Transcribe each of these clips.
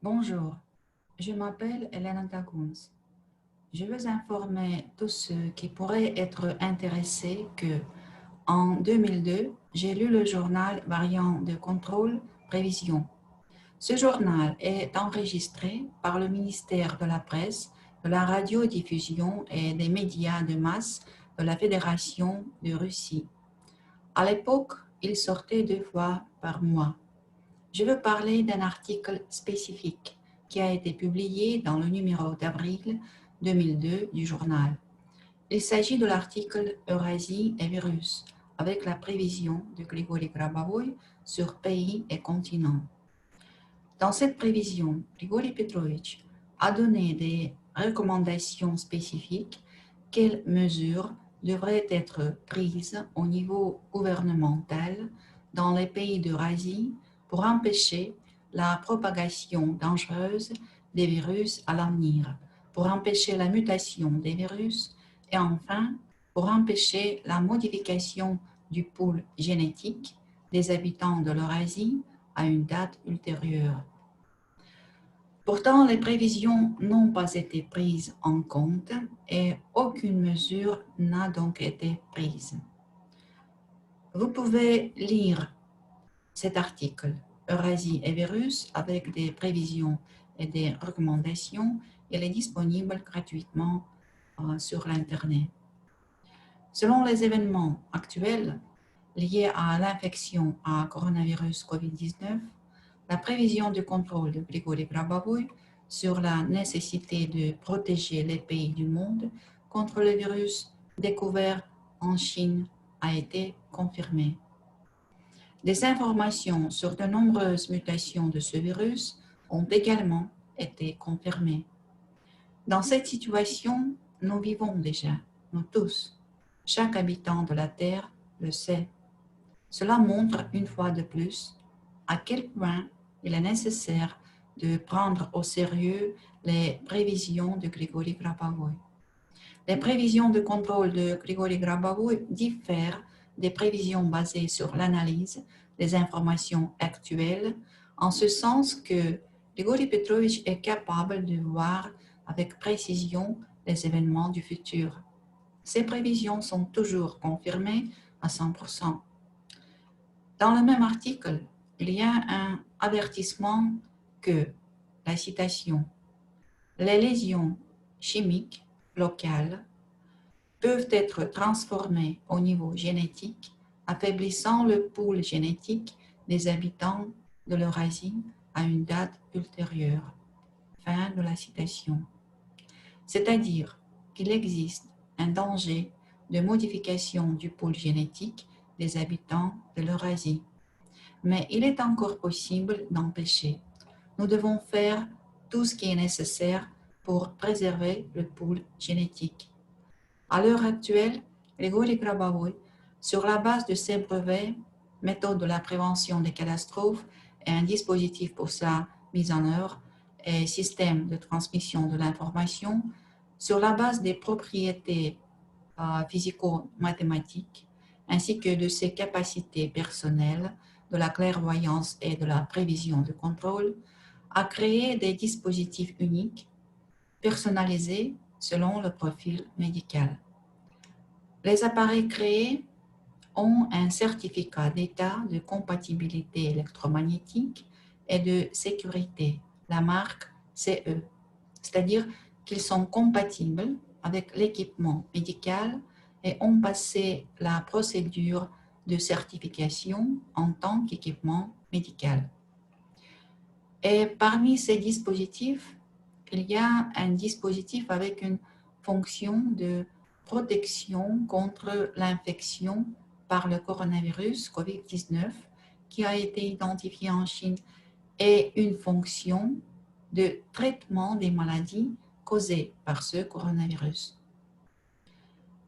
Bonjour, je m'appelle Elena Takuns. Je veux informer tous ceux qui pourraient être intéressés que, en 2002, j'ai lu le journal Variant de contrôle prévision. Ce journal est enregistré par le ministère de la Presse, de la radiodiffusion et des médias de masse de la Fédération de Russie. À l'époque, il sortait 2 fois par mois. Je veux parler d'un article spécifique qui a été publié dans le numéro d'avril 2002 du journal. Il s'agit de l'article Eurasie et virus, avec la prévision de Grigory Grabovoy sur pays et continents. Dans cette prévision, Grigory Petrovitch a donné des recommandations spécifiques. Quelles mesures devraient être prises au niveau gouvernemental dans les pays d'Eurasie pour empêcher la propagation dangereuse des virus à l'avenir, pour empêcher la mutation des virus et enfin pour empêcher la modification du pool génétique des habitants de l'Eurasie à une date ultérieure. Pourtant, les prévisions n'ont pas été prises en compte et aucune mesure n'a donc été prise. Vous pouvez lire cet article, Eurasie et virus, avec des prévisions et des recommandations. Il est disponible gratuitement sur l'Internet. Selon les événements actuels liés à l'infection à coronavirus COVID-19, la prévision du contrôle de Grigory Grabovoy sur la nécessité de protéger les pays du monde contre le virus découvert en Chine a été confirmée. Des informations sur de nombreuses mutations de ce virus ont également été confirmées. Dans cette situation, nous vivons déjà, nous tous. Chaque habitant de la Terre le sait. Cela montre une fois de plus à quel point il est nécessaire de prendre au sérieux les prévisions de Grigory Grabovoy. Les prévisions de contrôle de Grigory Grabovoy diffèrent des prévisions basées sur l'analyse des informations actuelles, en ce sens que Grigory Petrovitch est capable de voir avec précision les événements du futur. Ces prévisions sont toujours confirmées à 100%. Dans le même article, il y a un avertissement que, la citation, les lésions chimiques locales peuvent être transformées au niveau génétique, affaiblissant le pool génétique des habitants de l'Eurasie à une date ultérieure. Fin de la citation. C'est-à-dire qu'il existe un danger de modification du pôle génétique des habitants de l'Eurasie. Mais il est encore possible d'empêcher. Nous devons faire tout ce qui est nécessaire pour préserver le pool génétique. À l'heure actuelle, Grigory Grabovoy, sur la base de ses brevets, méthode de la prévention des catastrophes et un dispositif pour sa mise en œuvre et système de transmission de l'information, sur la base des propriétés physico-mathématiques ainsi que de ses capacités personnelles, de la clairvoyance et de la prévision de contrôle, a créé des dispositifs uniques, personnalisés selon le profil médical. Les appareils créés ont un certificat d'état de compatibilité électromagnétique et de sécurité, la marque CE, c'est-à-dire qu'ils sont compatibles avec l'équipement médical et ont passé la procédure de certification en tant qu'équipement médical. Et parmi ces dispositifs, il y a un dispositif avec une fonction de protection contre l'infection par le coronavirus COVID-19 qui a été identifié en Chine et une fonction de traitement des maladies causées par ce coronavirus.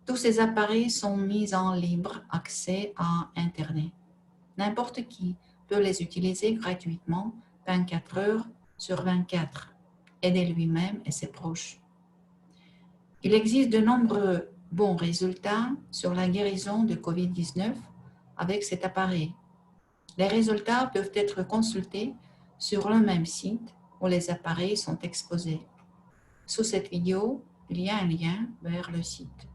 Tous ces appareils sont mis en libre accès à Internet. N'importe qui peut les utiliser gratuitement 24 heures sur 24, aider lui-même et ses proches. Il existe de nombreux bons résultats sur la guérison de COVID-19 avec cet appareil. Les résultats peuvent être consultés sur le même site où les appareils sont exposés. Sous cette vidéo, il y a un lien vers le site.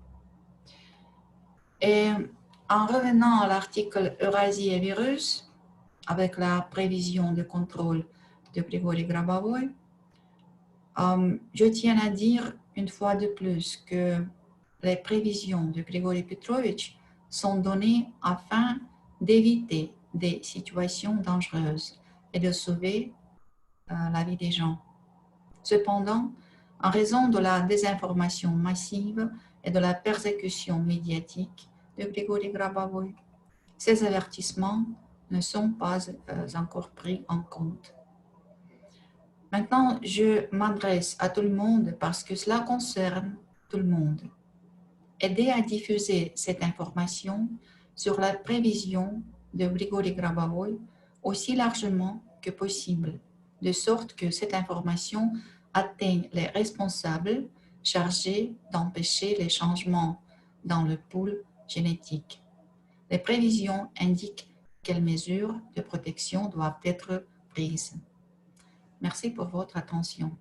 Et en revenant à l'article Eurasie et virus, avec la prévision de contrôle de Grigory Grabovoy, je tiens à dire une fois de plus que les prévisions de Grigory Petrovitch sont données afin d'éviter des situations dangereuses et de sauver la vie des gens. Cependant, en raison de la désinformation massive et de la persécution médiatique de Grigory Grabovoy, ces avertissements ne sont pas encore pris en compte. Maintenant, je m'adresse à tout le monde parce que cela concerne tout le monde. Aider à diffuser cette information sur la prévision de Grigory Grabovoy aussi largement que possible, de sorte que cette information atteigne les responsables chargés d'empêcher les changements dans le pool génétique. Les prévisions indiquent quelles mesures de protection doivent être prises. Merci pour votre attention.